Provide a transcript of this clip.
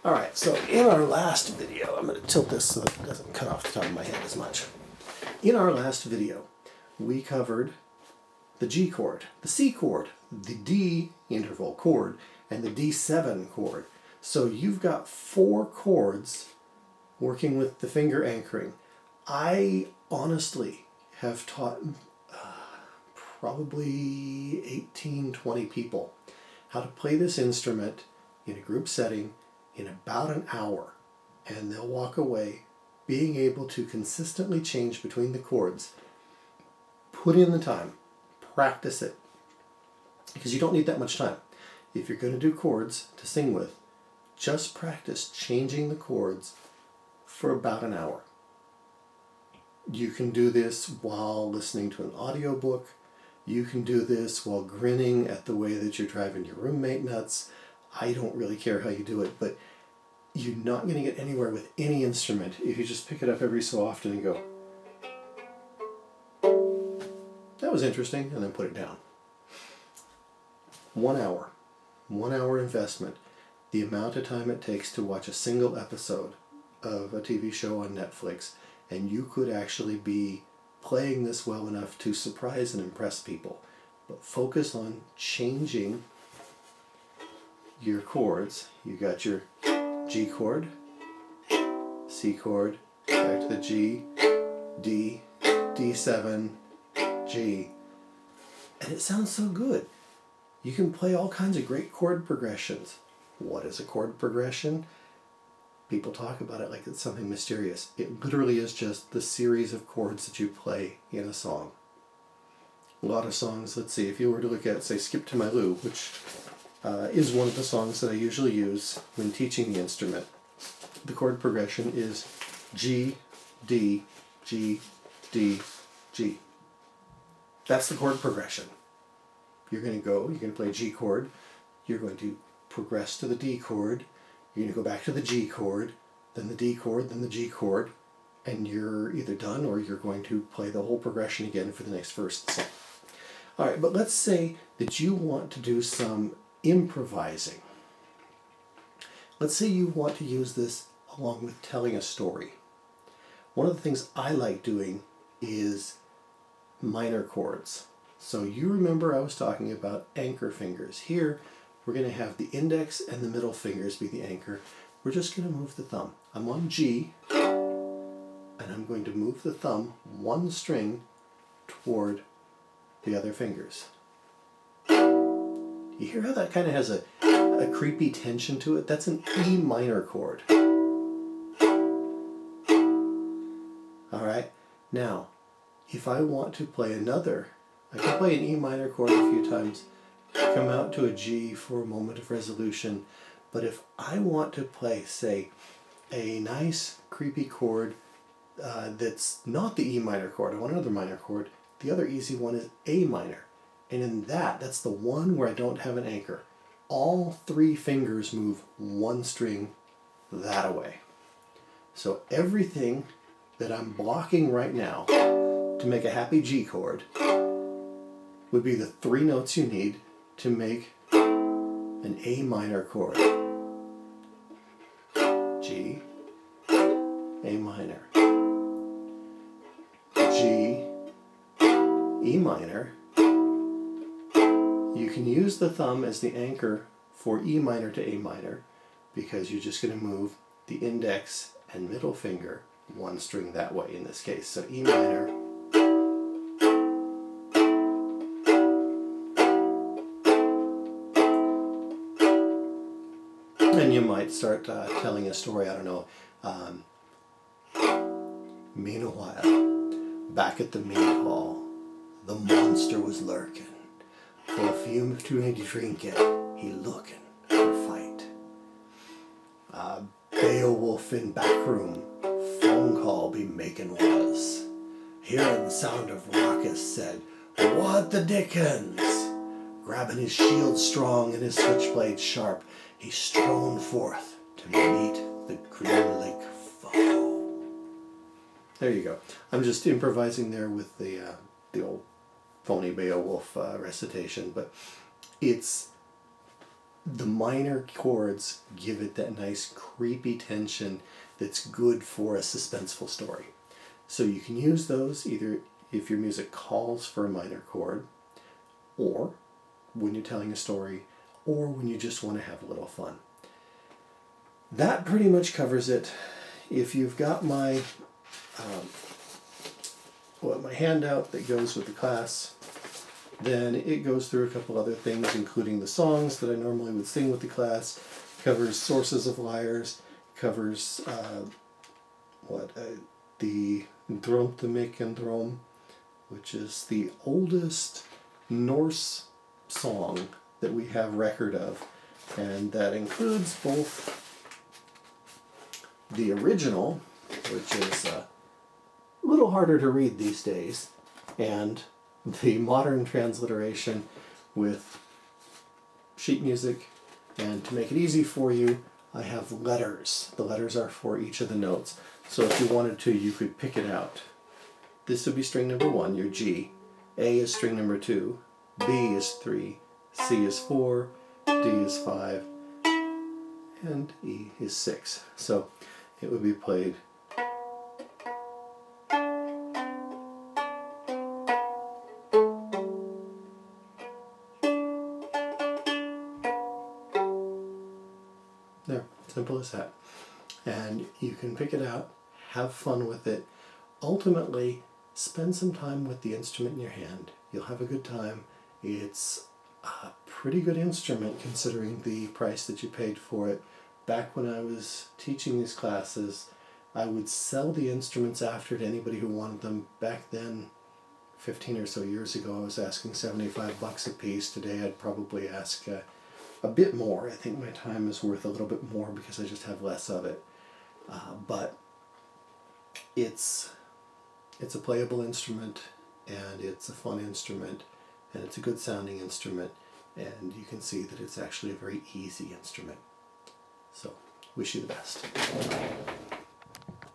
All right, so in our last video, I'm going to tilt this so that it doesn't cut off the top of my head as much. In our last video, we covered the G chord, the C chord, the D interval chord, and the D7 chord. So you've got 4 chords working with the finger anchoring. I honestly have taught probably 18, 20 people how to play this instrument in a group setting in about an hour, and they'll walk away being able to consistently change between the chords. Put in the time, practice it, because you don't need that much time. If you're going to do chords to sing with, just practice changing the chords for about an hour. You can do this while listening to an audiobook. You can do this while grinning at the way that you're driving your roommate nuts. I don't really care how you do it, but you're not going to get anywhere with any instrument if you just pick it up every so often and go, that was interesting, and then put it down. 1 hour. 1 hour investment. The amount of time it takes to watch a single episode of a TV show on Netflix, and you could actually be playing this well enough to surprise and impress people. But focus on changing your chords. You got your G chord, C chord, back to the G, D, D7, G. And it sounds so good. You can play all kinds of great chord progressions. What is a chord progression? People talk about it like it's something mysterious. It literally is just the series of chords that you play in a song. A lot of songs, let's see, if you were to look at, say, Skip to My Lou, which is one of the songs that I usually use when teaching the instrument. The chord progression is G, D, G, D, G. That's the chord progression. You're going to play a G chord, you're going to progress to the D chord, you're going to go back to the G chord, then the D chord, then the G chord, and you're either done or you're going to play the whole progression again for the next verse of the song. All right, but let's say that you want to do some improvising. Let's say you want to use this along with telling a story. One of the things I like doing is minor chords. So you remember I was talking about anchor fingers. Here we're going to have the index and the middle fingers be the anchor. We're just going to move the thumb. I'm on G, and I'm going to move the thumb 1 string toward the other fingers. You hear how that kind of has a creepy tension to it? That's an E minor chord. All right. Now, if I want to play another, I can play an E minor chord a few times, come out to a G for a moment of resolution. But if I want to play, say, a nice creepy chord that's not the E minor chord, I want another minor chord, the other easy one is A minor. And in that's the one where I don't have an anchor. All 3 fingers move 1 string that way. So everything that I'm blocking right now to make a happy G chord would be the 3 notes you need to make an A minor chord. G, A minor, G, E minor. You can use the thumb as the anchor for E minor to A minor because you're just going to move the index and middle finger 1 string that way in this case. So E minor, and you might start telling a story, I don't know. Meanwhile, back at the meat hall, the monster was lurking. For a few to drink it, he looking for fight. Beowulf in back room, phone call be making was. Hearing the sound of raucous said, "What the dickens?" Grabbing his shield strong and his switchblade sharp, he strode forth to meet the Green Lake foe. There you go. I'm just improvising there with the old phony Beowulf recitation, but it's the minor chords give it that nice creepy tension that's good for a suspenseful story. So you can use those either if your music calls for a minor chord, or when you're telling a story, or when you just want to have a little fun. That pretty much covers it. If you've got my handout that goes with the class, then it goes through a couple other things, including the songs that I normally would sing with the class, covers sources of lyres, covers the Ndromtamik, which is the oldest Norse song that we have record of, and that includes both the original, which is a little harder to read these days, and the modern transliteration with sheet music. And to make it easy for you, I have letters. The letters are for each of the notes. So if you wanted to, you could pick it out. This would be string number 1, your G. A is string number 2. B is 3. C is 4. D is 5. And E is 6. So it would be played there, simple as that. And you can pick it out, have fun with it. Ultimately, spend some time with the instrument in your hand. You'll have a good time. It's a pretty good instrument considering the price that you paid for it. Back when I was teaching these classes, I would sell the instruments after to anybody who wanted them. Back then, 15 or so years ago, I was asking $75 a piece. Today I'd probably ask a bit more. I think my time is worth a little bit more because I just have less of it. But it's a playable instrument, and it's a fun instrument, and it's a good sounding instrument, and you can see that it's actually a very easy instrument. So, wish you the best.